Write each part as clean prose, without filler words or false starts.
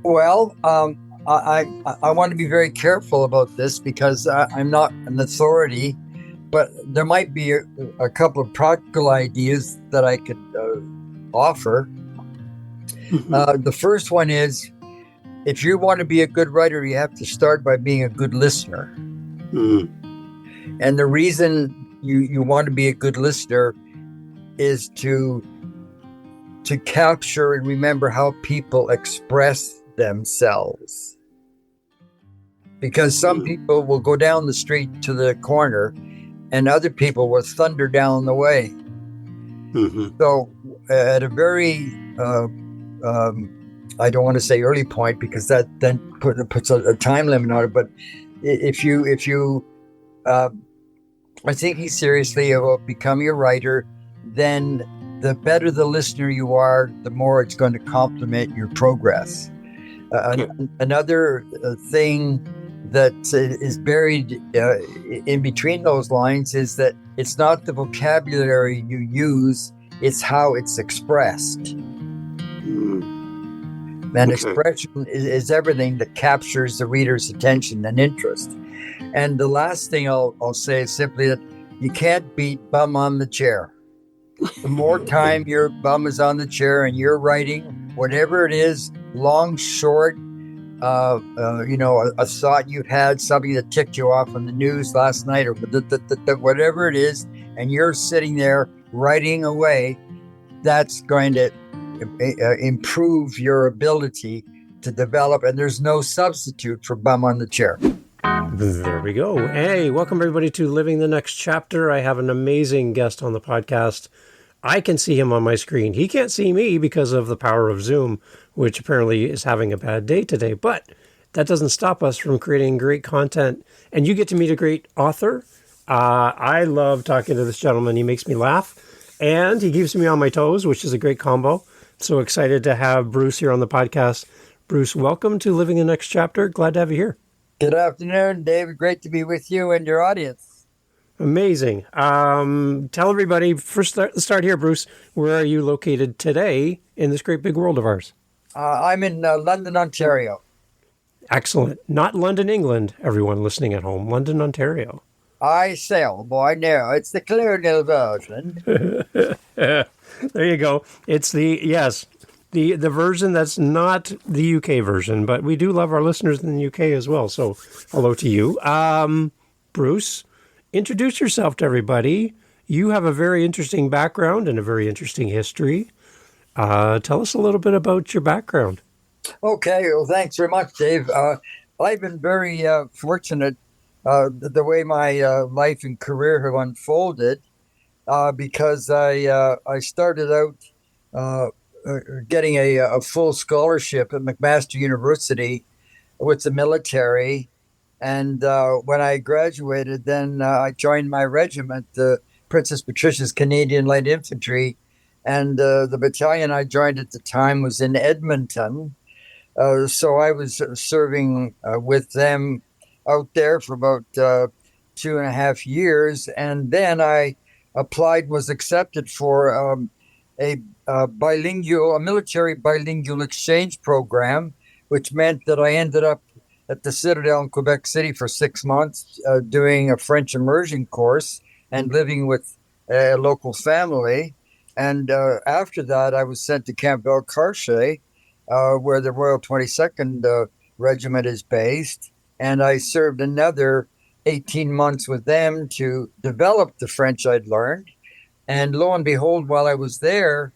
Well, I want to be very careful about this because I'm not an authority, but there might be a couple of practical ideas that I could offer. Mhm. The first one is if you want to be a good writer, you have to start by being a good listener. Mm. And the reason you want to be a good listener is to capture and remember how people express themselves. Because some Mm. people will go down the street to the corner and other people will thunder down the way. Mhm. So, at a very, I don't want to say early point because that then puts a time limit on it. But if you uh, are thinking seriously about becoming a writer, then the better the listener you are, the more it's going to complement your progress. Okay. Another thing that is buried in between those lines is that it's not the vocabulary you use, it's how it's expressed. Mm. And Okay. expression is everything that captures the reader's attention and interest. And the last thing I'll say is simply that you can't beat bum on the chair. The more Okay. time your bum is on the chair and you're writing, whatever it is, long, short, a thought you've had, something that ticked you off on the news last night, or whatever it is, and you're sitting there writing away, that's going to improve your ability to develop. And there's no substitute for bum on the chair. There we go. Hey, welcome everybody to Living the Next Chapter. I have an amazing guest on the podcast. I can see him on my screen. He can't see me because of the power of Zoom, which apparently is having a bad day today. But that doesn't stop us from creating great content. And you get to meet a great author. I love talking to this gentleman. He makes me laugh. And he keeps me on my toes, which is a great combo. So excited to have Bruce here on the podcast. Bruce, welcome to Living the Next Chapter. Glad to have you here. Good afternoon, David. Great to be with you and your audience. Amazing. Tell everybody, first start here, Bruce. Where are you located today in this great big world of ours? I'm in London, Ontario. Excellent. Not London, England, everyone listening at home. London, Ontario. I sail, boy, now. It's the Clearnil version. There you go. It's the version that's not the UK version, but we do love our listeners in the UK as well. So hello to you. Bruce, introduce yourself to everybody. You have a very interesting background and a very interesting history. Tell us a little bit about your background. Okay, well, thanks very much, Dave. I've been very fortunate the way my life and career have unfolded because I started out uh, getting a full scholarship at McMaster University with the military. And when I graduated, then I joined my regiment, the Princess Patricia's Canadian Light Infantry. And the battalion I joined at the time was in Edmonton. So I was serving with them out there for about 2.5 years. And then I applied, was accepted for a military bilingual exchange program, which meant that I ended up at the Citadel in Quebec City for 6 months doing a French immersion course and living with a local family. And after that, I was sent to Camp Belcarche, where the Royal 22nd Regiment is based. And I served another 18 months with them to develop the French I'd learned. And lo and behold, while I was there,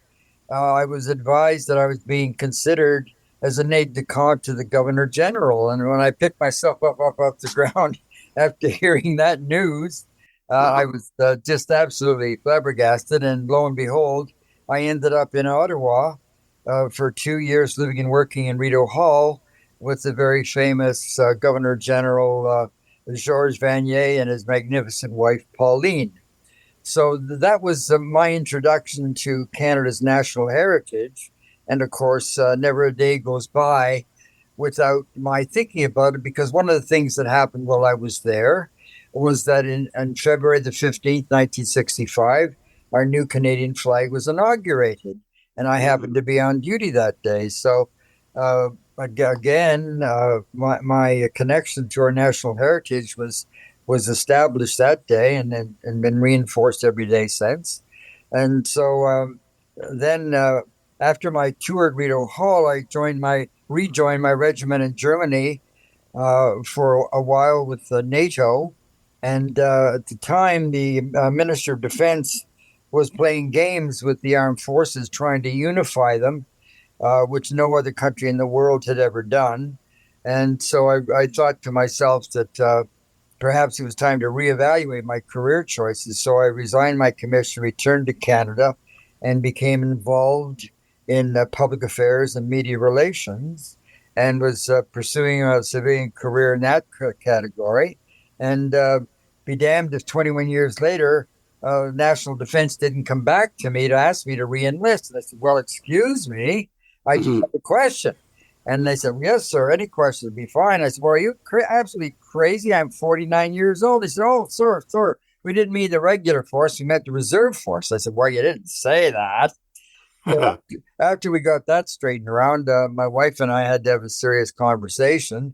I was advised that I was being considered as an aide de camp to the Governor General. And when I picked myself up off the ground after hearing that news, I was just absolutely flabbergasted. And lo and behold, I ended up in Ottawa for 2 years, living and working in Rideau Hall with the very famous Governor General Georges Vanier and his magnificent wife, Pauline. So that was my introduction to Canada's national heritage. And of course, never a day goes by without my thinking about it, because one of the things that happened while I was there was that on February the 15th, 1965, our new Canadian flag was inaugurated. And I happened to be on duty that day. So again, my connection to our national heritage was established that day, and been reinforced every day since. And so then, after my tour at Rideau Hall, I rejoined my regiment in Germany for a while with NATO. And at the time, the Minister of Defense was playing games with the armed forces, trying to unify them, which no other country in the world had ever done. And so I thought to myself that perhaps it was time to reevaluate my career choices. So I resigned my commission, returned to Canada, and became involved in public affairs and media relations, and was pursuing a civilian career in that category. And be damned if 21 years later, National Defense didn't come back to me to ask me to re-enlist. And I said, well, excuse me, I just have a question. And they said, well, yes, sir, any question would be fine. I said, well, are you absolutely crazy? I'm 49 years old. They said, oh, sir, we didn't mean the regular force. We meant the reserve force. I said, well, you didn't say that. So after we got that straightened around, my wife and I had to have a serious conversation.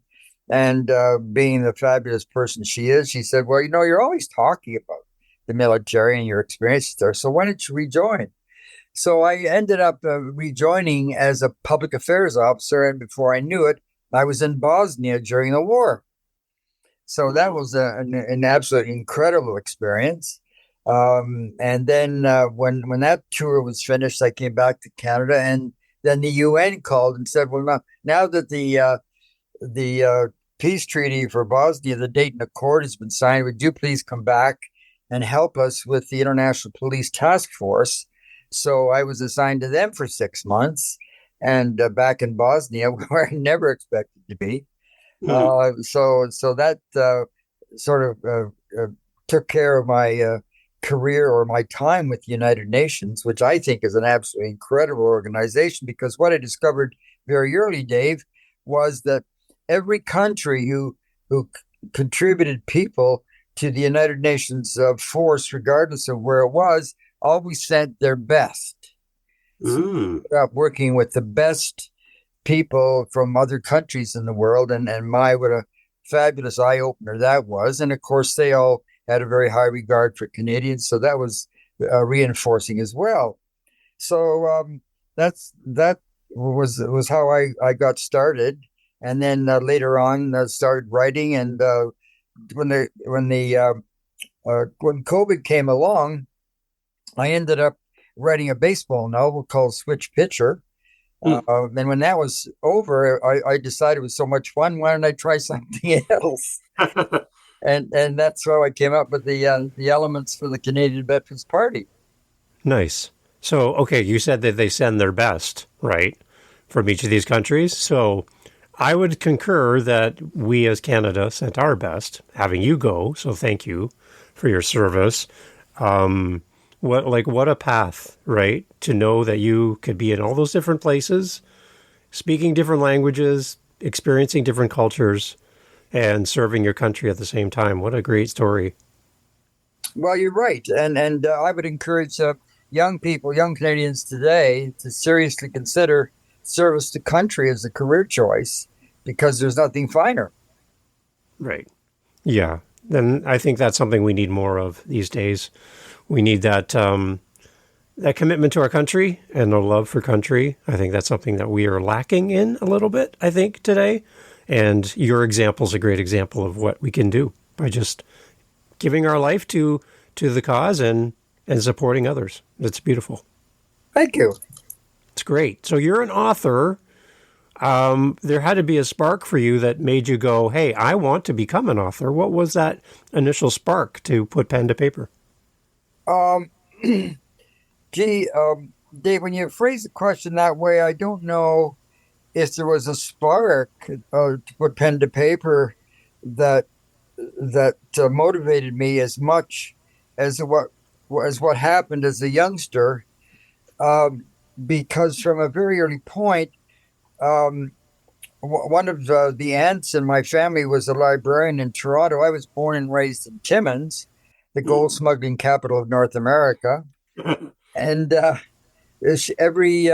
And being the fabulous person she is, she said, well, you're always talking about the military and your experiences there. So why don't you rejoin? So I ended up rejoining as a public affairs officer. And before I knew it, I was in Bosnia during the war. So that was an absolutely incredible experience. And then when that tour was finished, I came back to Canada, and then the UN called and said, well, now that the peace treaty for Bosnia, the Dayton Accord, has been signed, would you please come back and help us with the International Police Task Force? So I was assigned to them for 6 months, and back in Bosnia, where I never expected to be. So that sort of took care of my career, or my time with the United Nations, which I think is an absolutely incredible organization, because what I discovered very early, Dave, was that every country who contributed people to the United Nations force, regardless of where it was, always sent their best. So we ended up working with the best people from other countries in the world, and what a fabulous eye-opener that was. And of course, they all had a very high regard for Canadians, so that was reinforcing as well. So that was how I got started, and then later on started writing. And when COVID came along, I ended up writing a baseball novel called Switch Pitcher. And when that was over, I decided it was so much fun. Why don't I try something else? And that's how I came up with the elements for the Canadian Veterans Party. Nice. So, okay, you said that they send their best, right, from each of these countries. So I would concur that we as Canada sent our best, having you go. So thank you for your service. What a path, right? To know that you could be in all those different places, speaking different languages, experiencing different cultures, and serving your country at the same time. What a great story. Well, you're right. And I would encourage young people, young Canadians today, to seriously consider service to country as a career choice, because there's nothing finer. Right. Yeah. And I think that's something we need more of these days. We need that commitment to our country and a love for country. I think that's something that we are lacking in a little bit, I think, today. And your example is a great example of what we can do by just giving our life to the cause and supporting others. It's beautiful. Thank you. It's great. So you're an author. There had to be a spark for you that made you go, hey, I want to become an author. What was that initial spark to put pen to paper? Dave, when you phrase the question that way, I don't know if there was a spark to put pen to paper that motivated me as much as what happened as a youngster, because from a very early point, one of the aunts in my family was a librarian in Toronto. I was born and raised in Timmins, the gold smuggling capital of North America. And every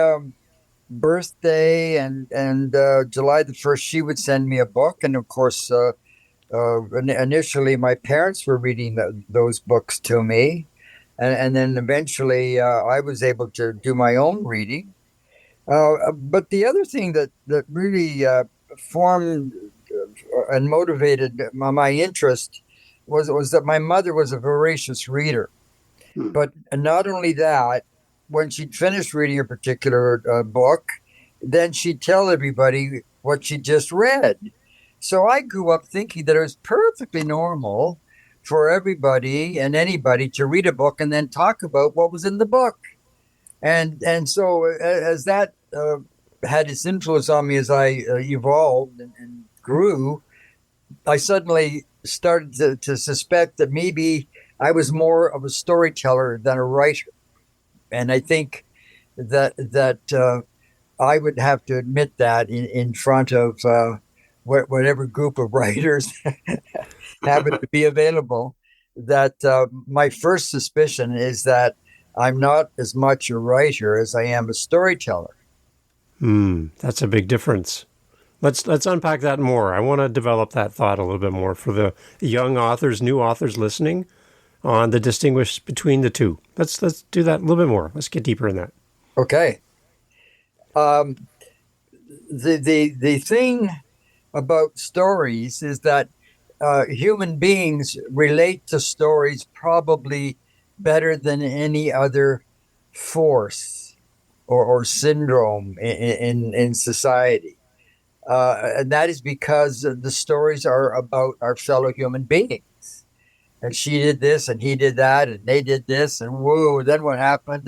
birthday and July the 1st, she would send me a book. And of course, initially my parents were reading those books to me. And then eventually I was able to do my own reading. But the other thing that really formed and motivated my interest was that my mother was a voracious reader. Hmm. But not only that, when she'd finished reading a particular book, then she'd tell everybody what she just read. So I grew up thinking that it was perfectly normal for everybody and anybody to read a book and then talk about what was in the book. And so as that had its influence on me as I evolved and grew, I suddenly started to suspect that maybe I was more of a storyteller than a writer. And I think that I would have to admit that in front of whatever group of writers happen to be available. That my first suspicion is that I'm not as much a writer as I am a storyteller. That's a big difference. Let's unpack that more. I want to develop that thought a little bit more for the young authors, new authors listening on the distinguish between the two. Let's do that a little bit more. Let's get deeper in that. Okay. Um, the thing about stories is that human beings relate to stories probably better than any other force or syndrome in society. And that is because the stories are about our fellow human beings. And she did this, and he did that, and they did this, and whoa, then what happened?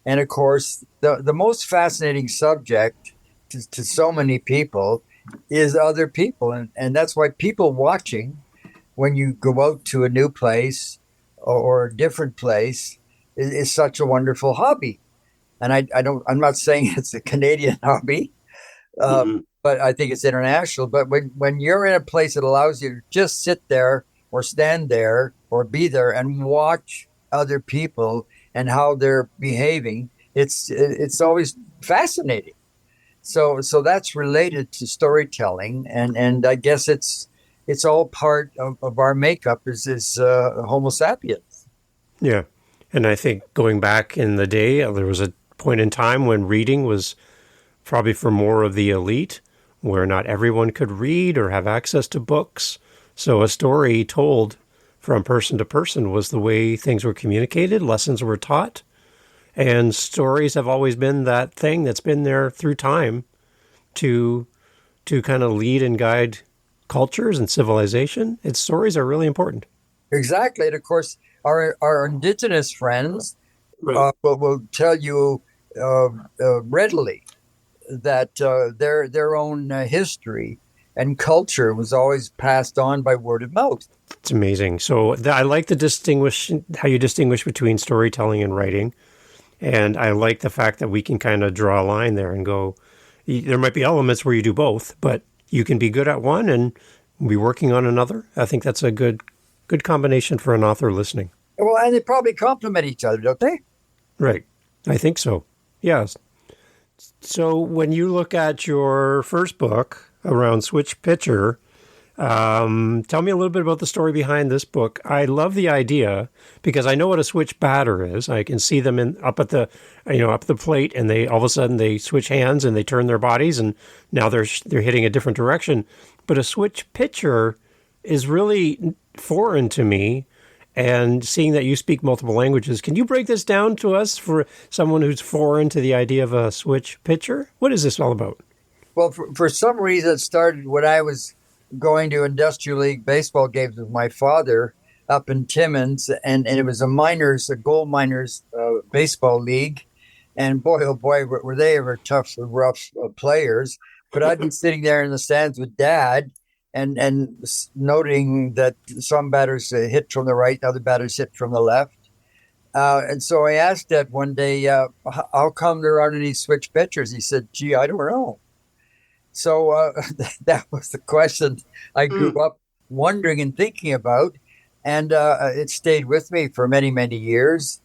And of course, the most fascinating subject to so many people is other people. And that's why people watching, when you go out to a new place or a different place, is such a wonderful hobby. And I'm not saying it's a Canadian hobby, uh, Mm-hmm. but I think it's international. But when you're in a place that allows you to just sit there or stand there or be there and watch other people and how they're behaving, it's always fascinating. So that's related to storytelling, and I guess it's all part of our makeup is Homo sapiens. Yeah. And I think going back in the day, there was a point in time when reading was probably for more of the elite, where not everyone could read or have access to books. So a story told from person to person was the way things were communicated, lessons were taught. And stories have always been that thing that's been there through time to kind of lead and guide cultures and civilization. Its stories are really important. Exactly, and of course, our indigenous friends Right. will tell you readily that their own history and culture was always passed on by word of mouth. It's amazing. So I like the distinguish how you distinguish between storytelling and writing, and I like the fact that we can kind of draw a line there and go. There might be elements where you do both, but you can be good at one and be working on another. I think that's a good combination for an author listening. Well, and they probably complement each other, don't they? Right. I think so. Yes. So when you look at your first book around Switch Pitcher, tell me a little bit about the story behind this book. I love the idea because I know what a switch batter is. I can see them up at the, up the plate, and they all of a sudden they switch hands and they turn their bodies, and now they're hitting a different direction. But a switch pitcher is really foreign to me. And seeing that you speak multiple languages, can you break this down to us for someone who's foreign to the idea of a switch pitcher? What is this all about? Well, for some reason, it started when I was going to Industrial League baseball games with my father up in Timmins, and it was a gold miners baseball league. And boy, oh boy, were they ever tough, rough players. But I'd be sitting there in the stands with Dad, and noting that some batters hit from the right, other batters hit from the left. And so I asked Dad one day, how come there aren't any switch pitchers? He said, gee, I don't know. So that was the question I grew up wondering and thinking about. And it stayed with me for many, many years.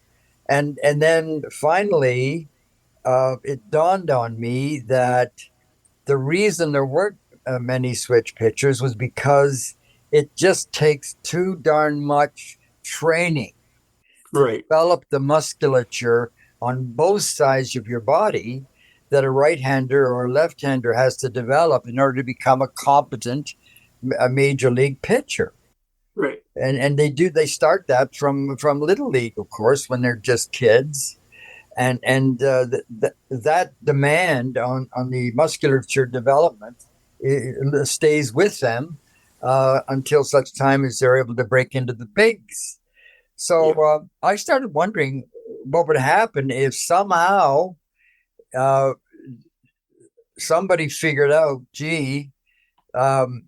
And then finally, it dawned on me that the reason there weren't many switch pitchers was because it just takes too darn much training to Right. develop the musculature on both sides of your body that a right-hander or a left-hander has to develop in order to become a competent a major league pitcher. Right. And they start that from little league, of course, when they're just kids, that demand on the musculature development stays with them until such time as they're able to break into the bigs. So I started wondering what would happen if somehow uh, somebody figured out, gee, um,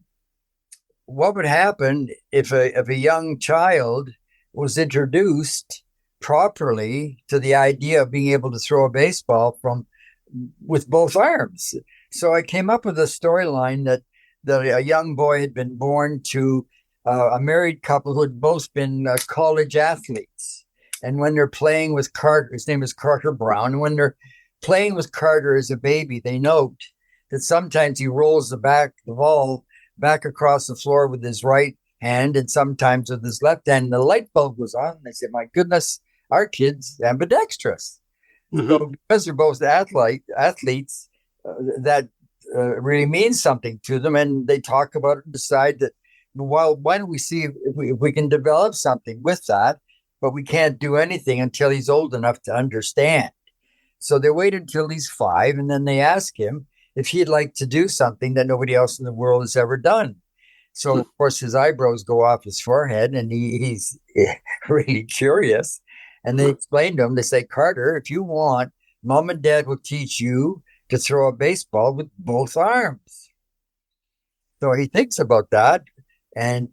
what would happen if a young child was introduced properly to the idea of being able to throw a baseball from with both arms. So I came up with a storyline that a young boy had been born to a married couple who had both been college athletes. And when they're playing with Carter, his name is Carter Brown, and when they're playing with Carter as a baby, they note that sometimes he rolls the ball back across the floor with his right hand and sometimes with his left hand. And the light bulb goes on. And they say, my goodness, our kid's ambidextrous. Mm-hmm. So because they're both athletes, that really means something to them. And they talk about it and decide that, well, why don't we see if we can develop something with that, but we can't do anything until he's old enough to understand. So they wait until he's 5, and then they ask him if he'd like to do something that nobody else in the world has ever done. So, of course, his eyebrows go off his forehead, and he's really curious. And they explain to him, they say, Carter, if you want, Mom and Dad will teach you to throw a baseball with both arms. So he thinks about that, and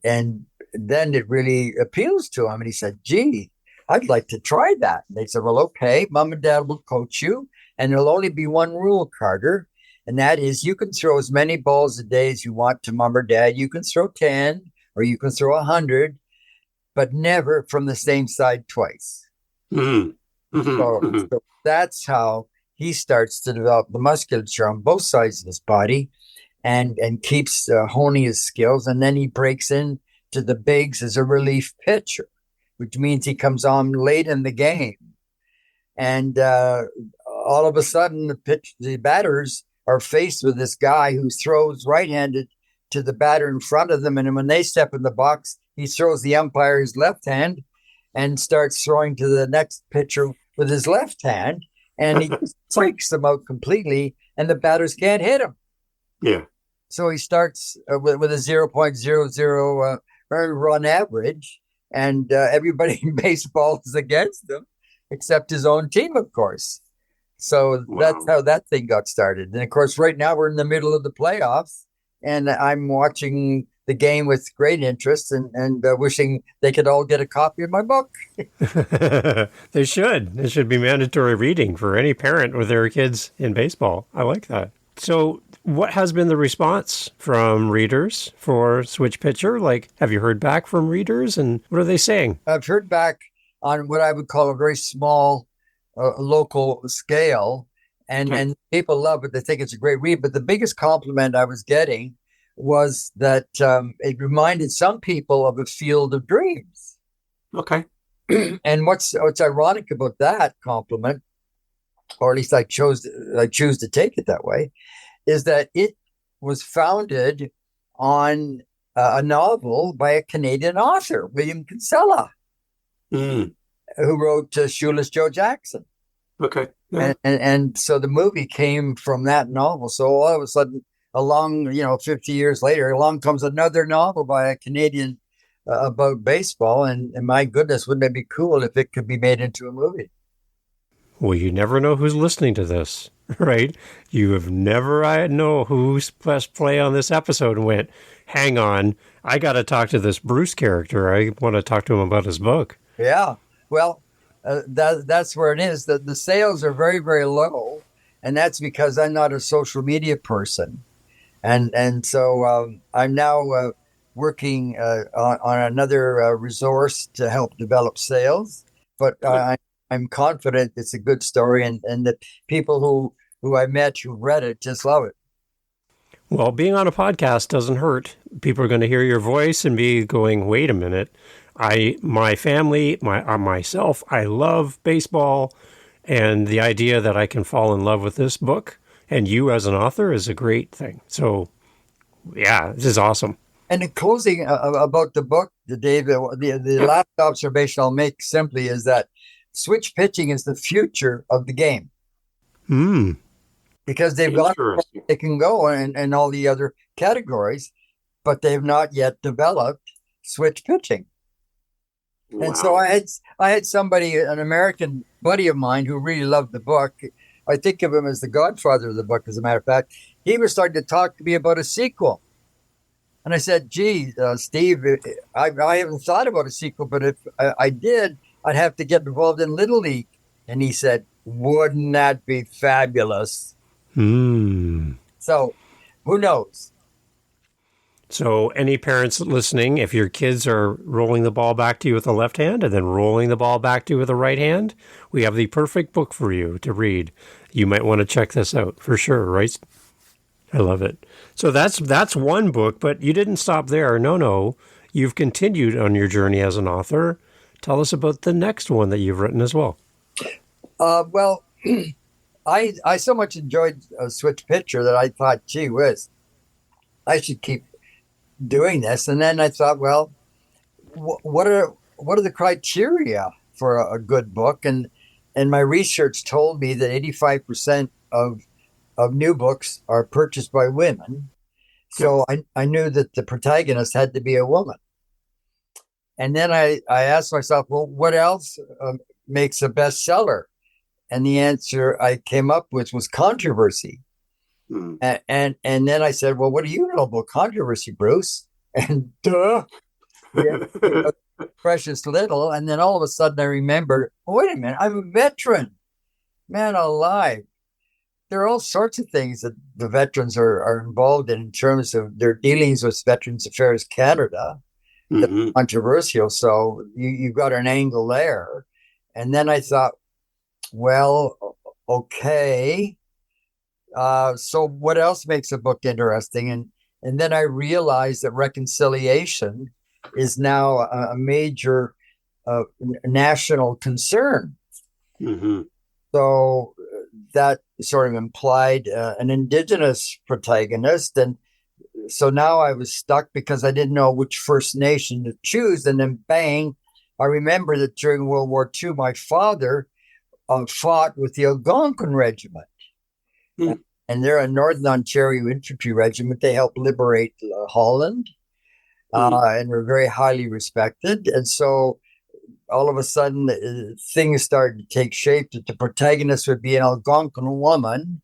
then it really appeals to him. And he said, gee, I'd like to try that. And they said, well, okay, Mom and Dad will coach you, and there'll only be one rule, Carter. And that is you can throw as many balls a day as you want to Mom or Dad. You can throw 10 or you can throw 100, but never from the same side twice. Mm-hmm. Mm-hmm. So that's how he starts to develop the musculature on both sides of his body and keeps honing his skills. And then he breaks into the bigs as a relief pitcher, which means he comes on late in the game. And all of a sudden, the batters are faced with this guy who throws right-handed to the batter in front of them. And when they step in the box, he throws the umpire his left hand and starts throwing to the next pitcher with his left hand. And he freaks them out completely, and the batters can't hit him. Yeah. So he starts with a 0.00 run average, and everybody in baseball is against him, except his own team, of course. So that's how that thing got started. And of course, right now we're in the middle of the playoffs, and I'm watching the game with great interest and wishing they could all get a copy of my book. They should. It should be mandatory reading for any parent with their kids in baseball. I like that. So what has been the response from readers for Switch Pitcher? Like, have you heard back from readers, and what are they saying? I've heard back on what I would call a very small local scale, and people love it. They think it's a great read. But the biggest compliment I was getting was that it reminded some people of a field of dreams. Okay. And what's ironic about that compliment, or at least I choose to take it that way, is that it was founded on a novel by a Canadian author, William Kinsella, who wrote Shoeless Joe Jackson. Okay. Yeah. And so the movie came from that novel. So all of a sudden, 50 years later, along comes another novel by a Canadian about baseball. And my goodness, wouldn't it be cool if it could be made into a movie? Well, you never know who's listening to this, right? You have never know who's pressed play on this episode and went, hang on, I got to talk to this Bruce character. I want to talk to him about his book. Yeah. Well, that's where it is. The sales are very, very low. And that's because I'm not a social media person. And so I'm now working on another resource to help develop sales. But I'm confident it's a good story, and the people who I met who read it just love it. Well, being on a podcast doesn't hurt. People are going to hear your voice and be going, "Wait a minute! My family, myself, I love baseball, and the idea that I can fall in love with this book and you as an author is a great thing." So, yeah, this is awesome. And in closing about the book, Dave, the last observation I'll make simply is that switch pitching is the future of the game. Because they've got they can go and all the other categories, but they've not yet developed switch pitching. Wow. And so I had somebody, an American buddy of mine, who really loved the book. I think of him as the godfather of the book, as a matter of fact. He was starting to talk to me about a sequel. And I said, gee, Steve, I haven't thought about a sequel, but if I did, I'd have to get involved in Little League. And he said, wouldn't that be fabulous? So who knows? So any parents listening, if your kids are rolling the ball back to you with the left hand and then rolling the ball back to you with the right hand, we have the perfect book for you to read. You might want to check this out for sure, right? I love it. So that's one book, but you didn't stop there. No. You've continued on your journey as an author. Tell us about the next one that you've written as well. Well, I so much enjoyed Switch Pitcher that I thought, gee whiz, I should keep doing this. And then I thought, well, what are the criteria for a good book? And my research told me that 85% of new books are purchased by women. So I knew that the protagonist had to be a woman. And then I asked myself, well, what else makes a bestseller? And the answer I came up with was controversy. And then I said, well, what do you know about controversy, Bruce? And precious little. And then all of a sudden I remembered, wait a minute, I'm a veteran. Man alive. There are all sorts of things that the veterans are involved in terms of their dealings with Veterans Affairs Canada. That are controversial. So you've got an angle there. And then I thought, well, okay. So what else makes a book interesting? And then I realized that reconciliation is now a major national concern. So that sort of implied an Indigenous protagonist. And so now I was stuck because I didn't know which First Nation to choose. And then bang, I remember that during World War II, my father fought with the Algonquin Regiment. And they're a Northern Ontario infantry regiment. They helped liberate Holland and were very highly respected. And so all of a sudden, things started to take shape that the protagonist would be an Algonquin woman.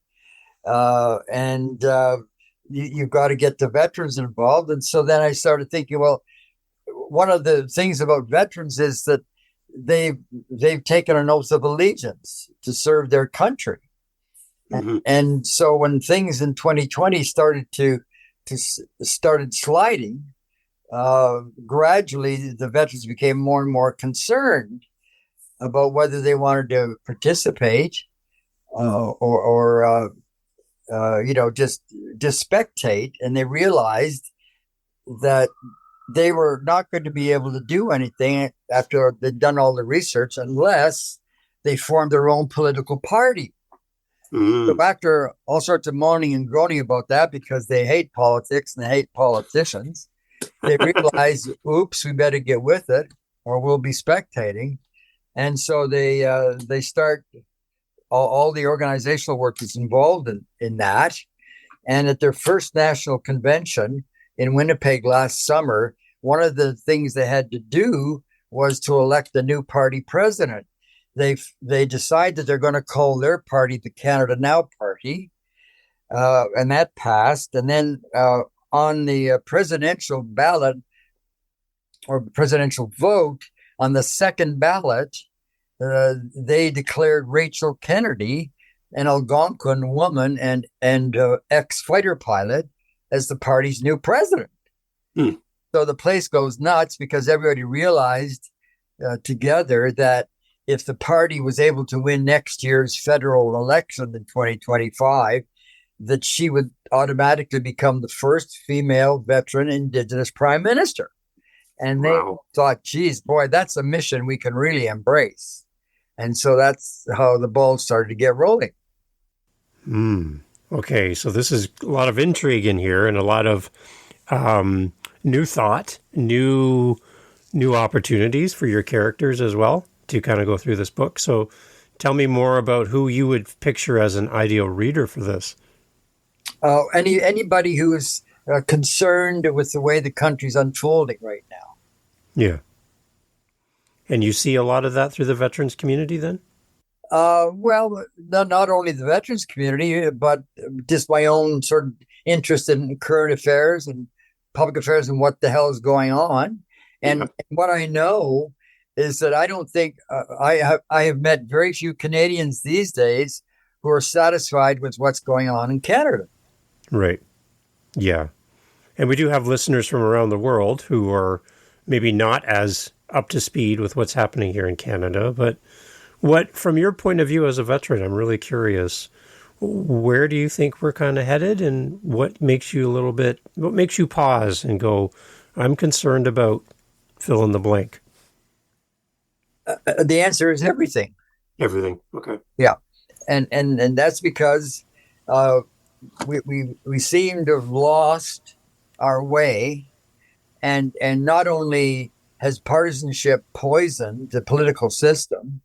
You've got to get the veterans involved. And so then I started thinking, well, one of the things about veterans is that they've taken an oath of allegiance to serve their country. And so when things in 2020 started started sliding, gradually the veterans became more and more concerned about whether they wanted to participate or just spectate. And they realized that they were not going to be able to do anything after they'd done all the research unless they formed their own political party. So after all sorts of moaning and groaning about that, because they hate politics and they hate politicians, they realize, oops, we better get with it or we'll be spectating. And so they start, all the organizational work is involved in that. And at their first national convention in Winnipeg last summer, one of the things they had to do was to elect a new party president. They decide that they're going to call their party the Canada Now Party, and that passed. And then on the presidential ballot or presidential vote, on the second ballot, they declared Rachel Kennedy, an Algonquin woman and ex-fighter pilot, as the party's new president. So the place goes nuts because everybody realized together that if the party was able to win next year's federal election in 2025, that she would automatically become the first female veteran Indigenous prime minister. And they thought, geez, boy, that's a mission we can really embrace. And so that's how the ball started to get rolling. Okay, so this is a lot of intrigue in here and a lot of new thought, new opportunities for your characters as well to kind of go through this book. So tell me more about who you would picture as an ideal reader for this. Anybody who is concerned with the way the country's unfolding right now. Yeah. And you see a lot of that through the veterans community then? Well, not only the veterans community, but just my own sort of interest in current affairs and public affairs and what the hell is going on. And what I know is that I don't think I have met very few Canadians these days who are satisfied with what's going on in Canada. Right. Yeah. And we do have listeners from around the world who are maybe not as up to speed with what's happening here in Canada. But what, from your point of view as a veteran, I'm really curious, where do you think we're kind of headed, and what makes you pause and go, I'm concerned about fill in the blank? The answer is everything. Everything. Okay. Yeah. And that's because we seem to have lost our way, and not only has partisanship poisoned the political system,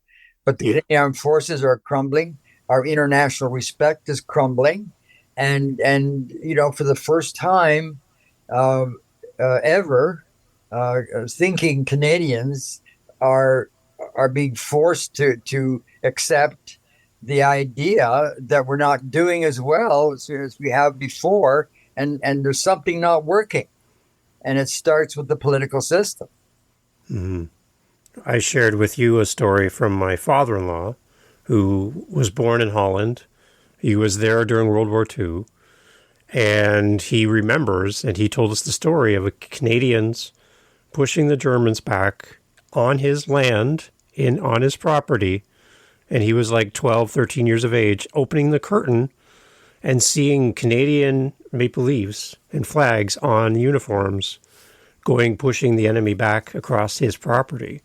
but the Canadian Armed Forces are crumbling. Our international respect is crumbling, and for the first time ever, thinking Canadians are being forced to accept the idea that we're not doing as well as we have before, and there's something not working, and it starts with the political system. Mm-hmm. I shared with you a story from my father-in-law, who was born in Holland. He was there during World War II, and he remembers, and he told us the story of Canadians pushing the Germans back on his land, on his property, and he was like 12, 13 years of age, opening the curtain and seeing Canadian maple leaves and flags on uniforms pushing the enemy back across his property.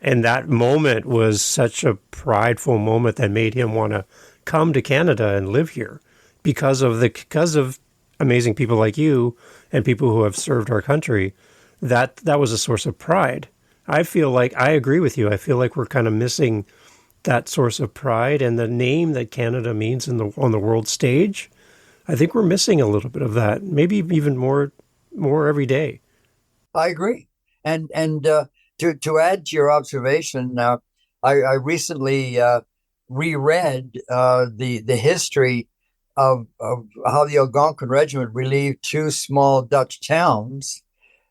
And that moment was such a prideful moment that made him want to come to Canada and live here because of amazing people like you and people who have served our country. That was a source of pride. I feel like I agree with you. I feel like we're kind of missing that source of pride and the name that Canada means on the world stage. I think we're missing a little bit of that, maybe even more every day. I agree. And to add to your observation, I recently reread the history of how the Algonquin Regiment relieved two small Dutch towns.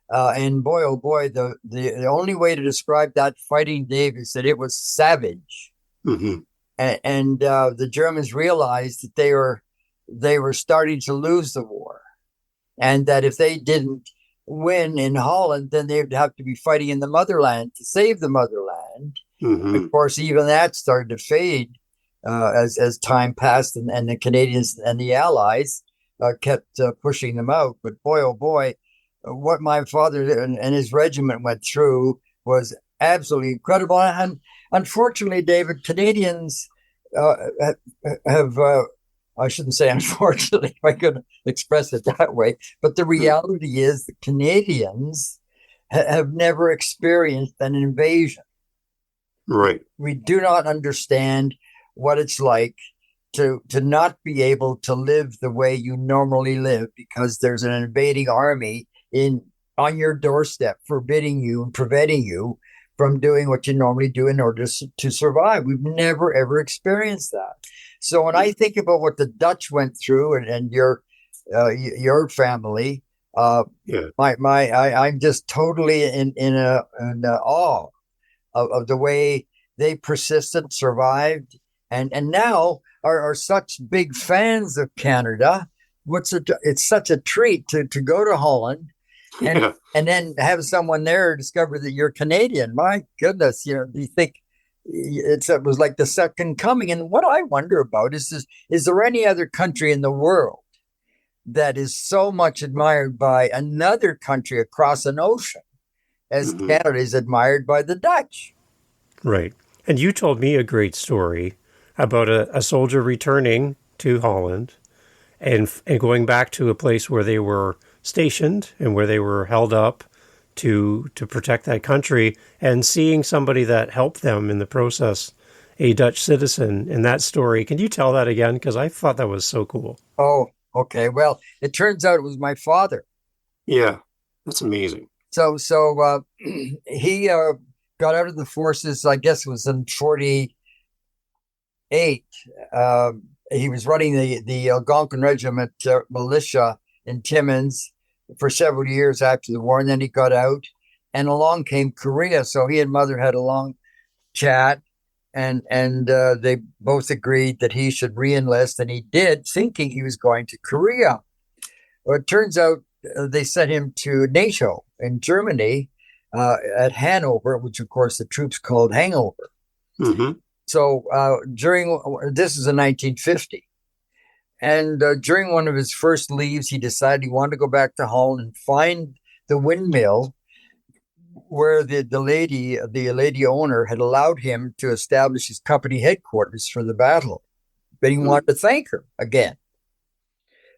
And boy, oh boy, the only way to describe that fighting, Dave, is that it was savage. Mm-hmm. And the Germans realized that they were starting to lose the war, and that if they didn't win in Holland, then they'd have to be fighting in the motherland to save the motherland. Mm-hmm. Of course, even that started to fade as time passed, and the Canadians and the Allies kept pushing them out. But boy, oh boy, what my father and his regiment went through was absolutely incredible. And unfortunately, David, Canadians have I shouldn't say unfortunately, if I could express it that way, but the reality is that Canadians have never experienced an invasion. Right. We do not understand what it's like to not be able to live the way you normally live because there's an invading army on your doorstep, forbidding you and preventing you from doing what you normally do in order to survive. We've never, ever experienced that. So when I think about what the Dutch went through and your family, I'm just totally in awe of the way they persisted, survived, and now are such big fans of Canada. It's such a treat to go to Holland and then have someone there discover that you're Canadian. My goodness, you think it was like the second coming. And what I wonder about is there any other country in the world that is so much admired by another country across an ocean as Mm-hmm. Canada is admired by the Dutch? Right. And you told me a great story about a soldier returning to Holland and going back to a place where they were stationed and where they were held up to protect that country, and seeing somebody that helped them in the process, a Dutch citizen. In that story, can you tell that again? Because I thought that was so cool. Oh, okay. Well, it turns out it was my father. Yeah, that's amazing. So he got out of the forces. I guess it was in 48. He was running the Algonquin Regiment militia in Timmins for several years after the war, and then he got out, and along came Korea. So he and mother had a long chat, and they both agreed that he should re-enlist, and he did, thinking he was going to Korea. Well, it turns out they sent him to NATO in Germany at Hanover, which of course the troops called Hangover. Mm-hmm. So this is in 1950. And during one of his first leaves, he decided he wanted to go back to Holland and find the windmill where the lady owner had allowed him to establish his company headquarters for the battle. But he wanted to thank her again.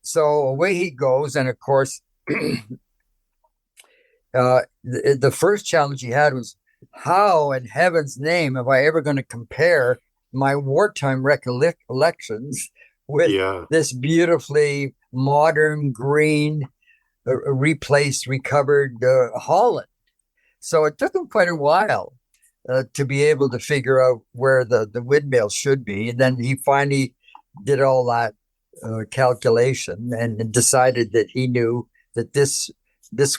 So away he goes. And of course, the first challenge he had was, how in heaven's name am I ever going to compare my wartime recollections with this beautifully modern, green, recovered Holland? So it took him quite a while to be able to figure out where the windmill should be. And then he finally did all that calculation and decided that he knew that this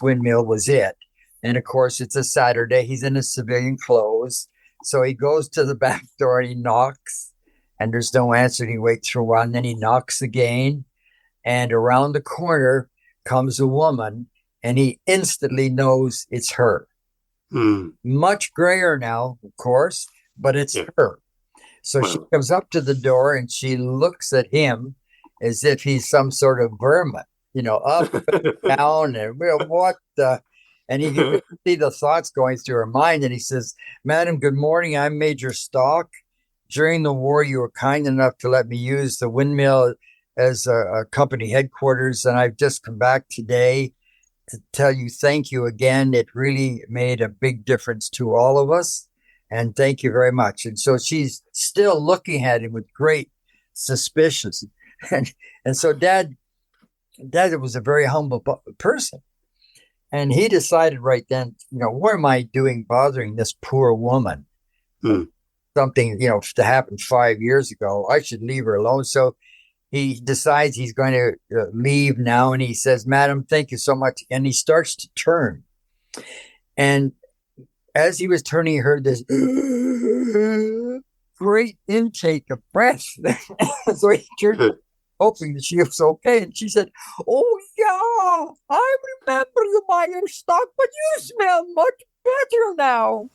windmill was it. And of course, it's a Saturday. He's in his civilian clothes. So he goes to the back door and he knocks, and there's no answer. And he waits for one. Then he knocks again. And around the corner comes a woman, and he instantly knows it's her. Much grayer now, of course, but it's her. So she comes up to the door and she looks at him as if he's some sort of vermin, up and down, and what the. And he could see the thoughts going through her mind. And he says, "Madam, good morning. I'm Major Stock. During the war, you were kind enough to let me use the windmill as a company headquarters. And I've just come back today to tell you thank you again. It really made a big difference to all of us. And thank you very much." And so she's still looking at him with great suspicion. And so Dad was a very humble person. And he decided right then, what am I doing bothering this poor woman? Something, to happen 5 years ago. I should leave her alone. So he decides he's going to leave now. And he says, "Madam, thank you so much." And he starts to turn. And as he was turning, he heard this great intake of breath. So he turned, hoping that she was okay. And she said, "Oh, yeah, I remember you, Major Stock, but you smell much better now."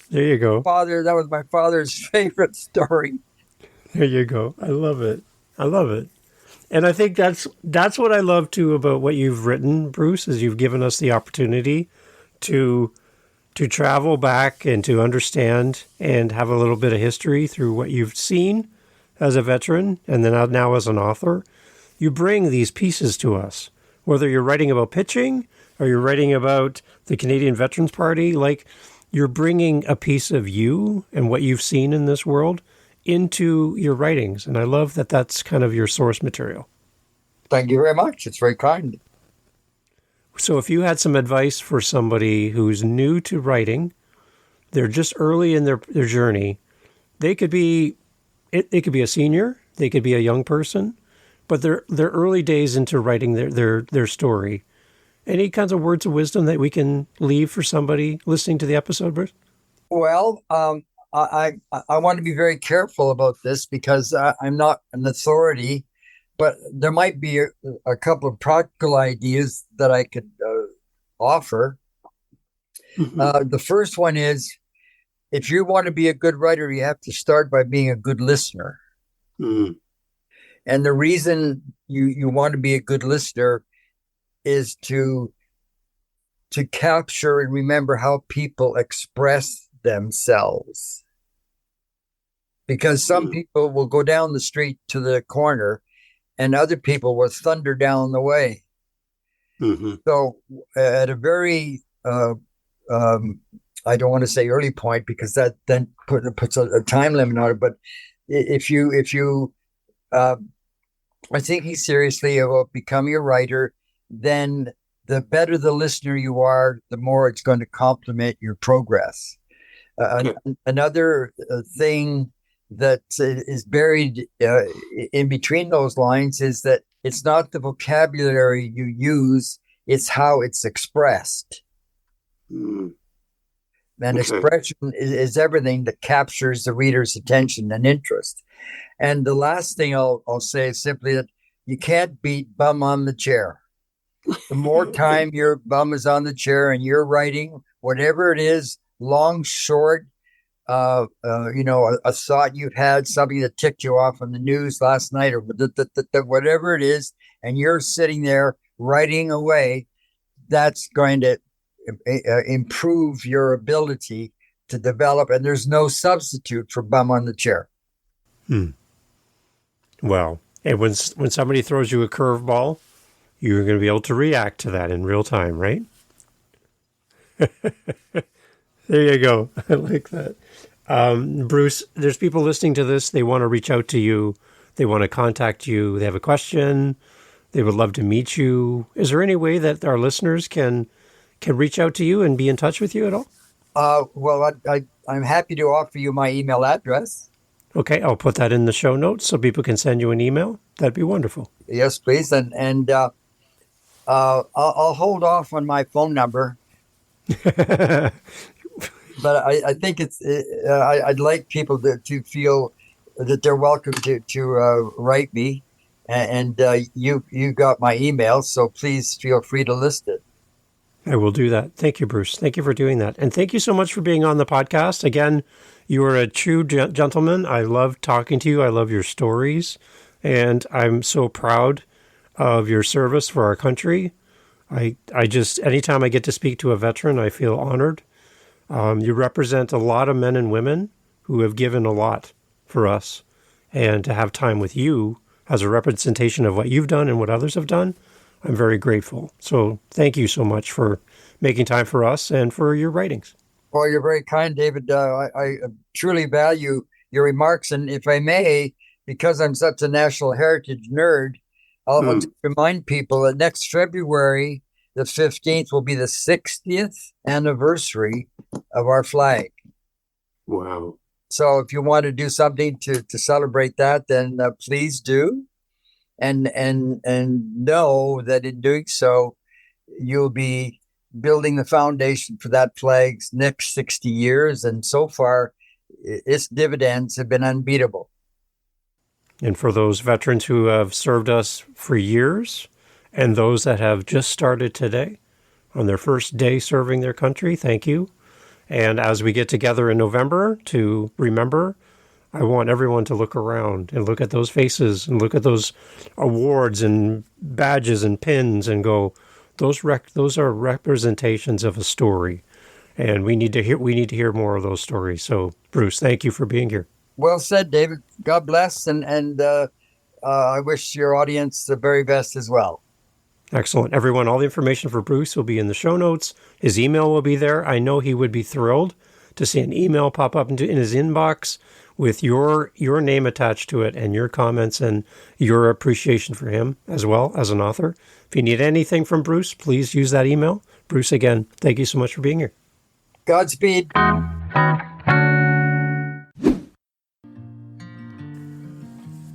There you go. That was my father's favorite story. There you go. I love it. And I think that's what I love too about what you've written, Bruce, is you've given us the opportunity to travel back and to understand and have a little bit of history through what you've seen as a veteran and then now as an author. You bring these pieces to us, whether you're writing about pitching or you're writing about the Canadian Veterans Party, like you're bringing a piece of you and what you've seen in this world into your writings. And I love that that's kind of your source material. Thank you very much. It's very kind. So if you had some advice for somebody who's new to writing, they're just early in their journey, they could be, it could be a senior, they could be a young person, but they're early days into writing their story. Any kinds of words of wisdom that we can leave for somebody listening to the episode, Bruce? Well, I want to be very careful about this because I'm not an authority, but there might be a couple of practical ideas that I could offer. The first one is, if you want to be a good writer, you have to start by being a good listener. Mm. And the reason you want to be a good listener is to capture and remember how people express themselves. Because some people will go down the street to the corner and other people will thunder down the way. Mm-hmm. So at a very, I don't want to say early point, because that then puts a time limit on it. But if you are thinking seriously about becoming a writer, then the better the listener you are, the more it's going to complement your progress. Another thing that is buried in between those lines is that it's not the vocabulary you use, it's how it's expressed. And expression is everything that captures the reader's attention and interest. And the last thing I'll say is simply that you can't beat bum on the chair. The more time your bum is on the chair and you're writing, whatever it is, long, short, a thought you've had, something that ticked you off on the news last night, or whatever it is, and you're sitting there writing away, that's going to improve your ability to develop. And there's no substitute for bum on the chair. Well, and when somebody throws you a curveball, you're going to be able to react to that in real time, right? There you go. I like that. Bruce, there's people listening to this. They want to reach out to you. They want to contact you. They have a question. They would love to meet you. Is there any way that our listeners can reach out to you and be in touch with you at all? Well, I'm happy to offer you my email address. Okay, I'll put that in the show notes so people can send you an email. That'd be wonderful. Yes, please. And I'll hold off on my phone number. But I think I'd like people to feel that they're welcome to write me. And you got my email, so please feel free to list it. I will do that. Thank you, Bruce. Thank you for doing that. And thank you so much for being on the podcast. Again, you are a true gentleman. I love talking to you. I love your stories. And I'm so proud of your service for our country. I just, anytime I get to speak to a veteran, I feel honored. You represent a lot of men and women who have given a lot for us. And to have time with you as a representation of what you've done and what others have done, I'm very grateful. So thank you so much for making time for us and for your writings. Well, you're very kind, David. I truly value your remarks. And if I may, because I'm such a national heritage nerd, I'll just remind people that next February, the 15th, will be the 60th anniversary of our flag. Wow. So if you want to do something to celebrate that, then please do. And know that in doing so, you'll be building the foundation for that flag's next 60 years. And so far, its dividends have been unbeatable. And for those veterans who have served us for years and those that have just started today on their first day serving their country, thank you. And as we get together in November to remember, I want everyone to look around and look at those faces and look at those awards and badges and pins and go, those are representations of a story. And we need to hear more of those stories. So, Bruce, thank you for being here. Well said, David. God bless. And I wish your audience the very best as well. Excellent. Everyone, all the information for Bruce will be in the show notes. His email will be there. I know he would be thrilled to see an email pop up in his inbox with your name attached to it and your comments and your appreciation for him as well as an author. If you need anything from Bruce, please use that email. Bruce, again, thank you so much for being here. Godspeed.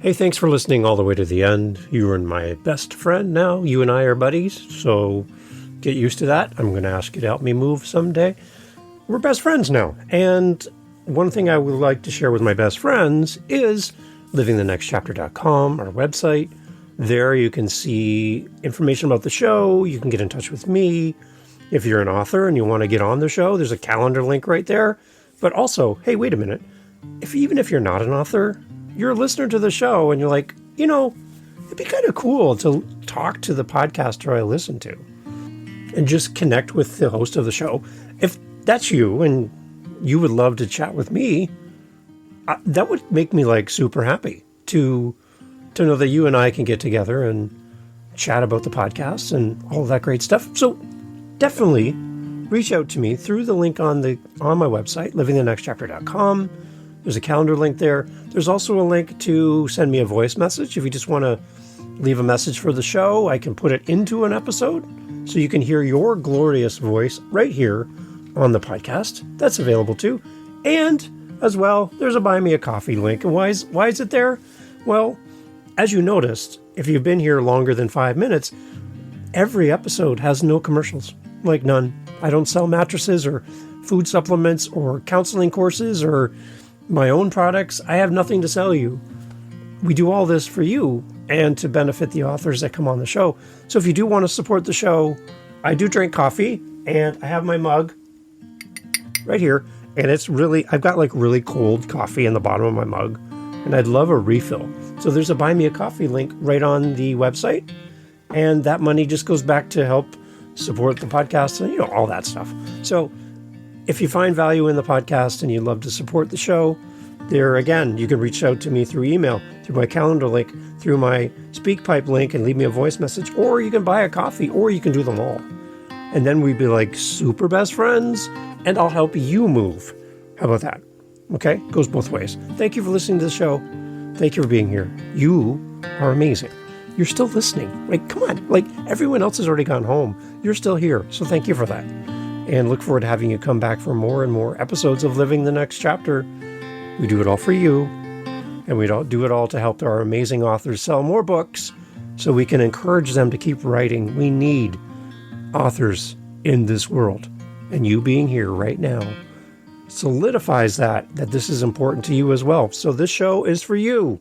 Hey, thanks for listening all the way to the end. You are my best friend now. You and I are buddies, so get used to that. I'm going to ask you to help me move someday. We're best friends now. And one thing I would like to share with my best friends is livingthenextchapter.com, our website. There you can see information about the show. You can get in touch with me. If you're an author and you want to get on the show, there's a calendar link right there. But also, hey, wait a minute. Even if you're not an author, you're a listener to the show and you're like, it'd be kind of cool to talk to the podcaster I listen to and just connect with the host of the show. If that's you and you would love to chat with me, that would make me like super happy to know that you and I can get together and chat about the podcast and all that great stuff. So definitely reach out to me through the link on my website, livingthenextchapter.com. There's a calendar link there. There's also a link to send me a voice message. If you just want to leave a message for the show, I can put it into an episode so you can hear your glorious voice right here on the podcast. That's available too. And as well, there's a Buy Me a Coffee link. And why is it there? Well, as you noticed, if you've been here longer than 5 minutes, every episode has no commercials. Like none. I don't sell mattresses or food supplements or counseling courses or my own products. I have nothing to sell you. We do all this for you and to benefit the authors that come on the show. So if you do want to support the show, I do drink coffee and I have my mug right here. And I've got like really cold coffee in the bottom of my mug and I'd love a refill. So there's a Buy Me a Coffee link right on the website. And that money just goes back to help support the podcast and, all that stuff. So if you find value in the podcast and you'd love to support the show, there again, you can reach out to me through email, through my calendar link, through my SpeakPipe link and leave me a voice message, or you can buy a coffee, or you can do them all. And then we'd be like super best friends and I'll help you move. How about that? Okay? Goes both ways. Thank you for listening to the show. Thank you for being here. You are amazing. You're still listening. Like, come on. Like, everyone else has already gone home. You're still here. So thank you for that. And look forward to having you come back for more and more episodes of Living the Next Chapter. We do it all for you. And we don't do it all to help our amazing authors sell more books so we can encourage them to keep writing. We need authors in this world. And you being here right now solidifies that this is important to you as well. So this show is for you.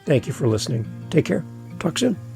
Thank you for listening. Take care. Talk soon.